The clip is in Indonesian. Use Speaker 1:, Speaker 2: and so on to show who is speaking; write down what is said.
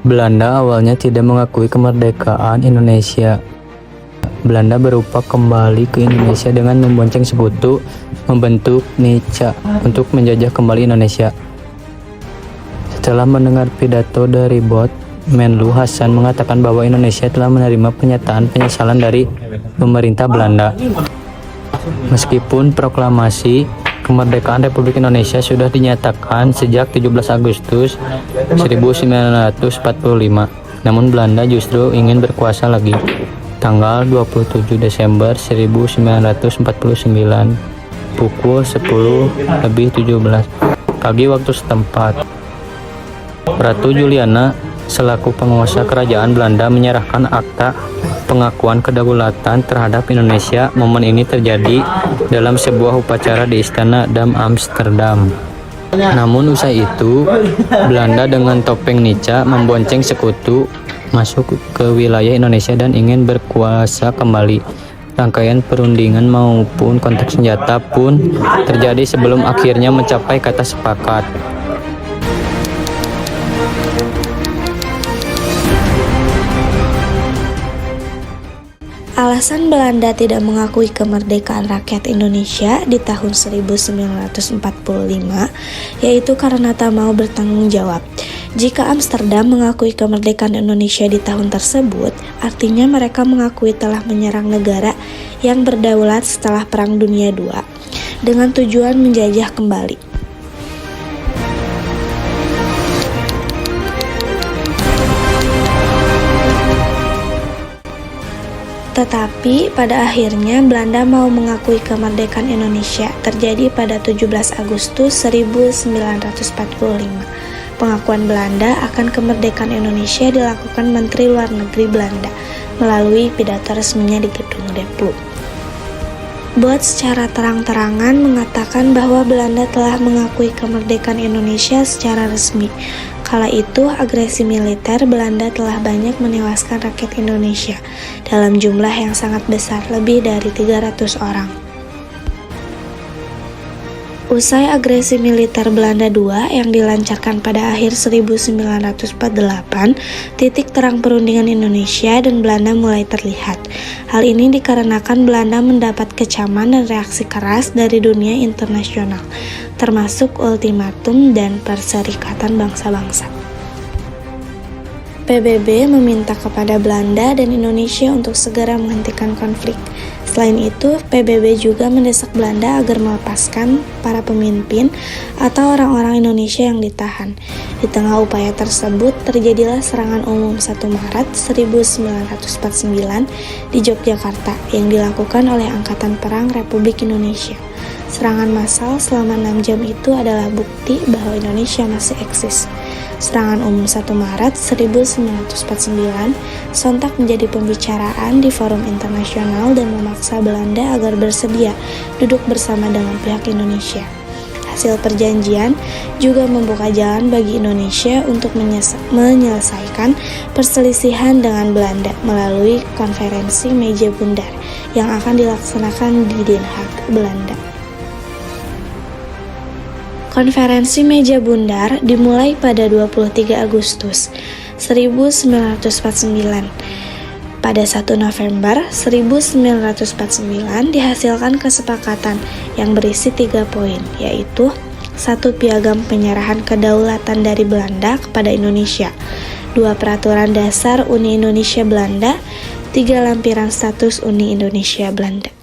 Speaker 1: Belanda awalnya tidak mengakui kemerdekaan Indonesia. Belanda berupa kembali ke Indonesia dengan membonceng sekutu membentuk Nica untuk menjajah kembali Indonesia. Setelah mendengar pidato dari Bot, Menlu Hasan mengatakan bahwa Indonesia telah menerima pernyataan penyesalan dari pemerintah Belanda. Meskipun proklamasi kemerdekaan Republik Indonesia sudah dinyatakan sejak 17 Agustus 1945, namun Belanda justru ingin berkuasa lagi. Tanggal 27 Desember 1949, pukul 10:17 pagi waktu setempat, Ratu Juliana selaku penguasa kerajaan Belanda menyerahkan akta pengakuan kedaulatan terhadap Indonesia. Momen ini terjadi dalam sebuah upacara di Istana Dam Amsterdam. Namun usai itu, Belanda dengan topeng Nica membonceng sekutu masuk ke wilayah Indonesia dan ingin berkuasa kembali. Rangkaian perundingan maupun kontak senjata pun terjadi sebelum akhirnya mencapai kata sepakat.
Speaker 2: Alasan Belanda tidak mengakui kemerdekaan rakyat Indonesia di tahun 1945 yaitu karena tak mau bertanggung jawab. Jika Amsterdam mengakui kemerdekaan Indonesia di tahun tersebut, artinya mereka mengakui telah menyerang negara yang berdaulat setelah Perang Dunia II dengan tujuan menjajah kembali. Tetapi pada akhirnya Belanda mau mengakui kemerdekaan Indonesia terjadi pada 17 Agustus 1945. Pengakuan Belanda akan kemerdekaan Indonesia dilakukan Menteri Luar Negeri Belanda melalui pidato resminya di Gedung Deplu. Bot secara terang-terangan mengatakan bahwa Belanda telah mengakui kemerdekaan Indonesia secara resmi. Kala itu, agresi militer Belanda telah banyak menewaskan rakyat Indonesia dalam jumlah yang sangat besar, lebih dari 300 orang. Usai agresi militer Belanda II yang dilancarkan pada akhir 1948, titik terang perundingan Indonesia dan Belanda mulai terlihat. Hal ini dikarenakan Belanda mendapat kecaman dan reaksi keras dari dunia internasional, termasuk ultimatum dan Perserikatan Bangsa-Bangsa. PBB meminta kepada Belanda dan Indonesia untuk segera menghentikan konflik. Selain itu, PBB juga mendesak Belanda agar melepaskan para pemimpin atau orang-orang Indonesia yang ditahan. Di tengah upaya tersebut, terjadilah serangan umum 1 Maret 1949 di Yogyakarta yang dilakukan oleh Angkatan Perang Republik Indonesia. Serangan massal selama 6 jam itu adalah bukti bahwa Indonesia masih eksis. Serangan umum 1 Maret 1949 sontak menjadi pembicaraan di forum internasional dan memaksa Belanda agar bersedia duduk bersama dengan pihak Indonesia. Hasil perjanjian juga membuka jalan bagi Indonesia untuk menyelesaikan perselisihan dengan Belanda melalui konferensi meja bundar yang akan dilaksanakan di Den Haag, Belanda. Konferensi meja bundar dimulai pada 23 Agustus 1949. Pada 1 November 1949 dihasilkan kesepakatan yang berisi 3 poin, yaitu 1. Piagam penyerahan kedaulatan dari Belanda kepada Indonesia, 2. Peraturan dasar Uni Indonesia Belanda, 3. Lampiran status Uni Indonesia Belanda.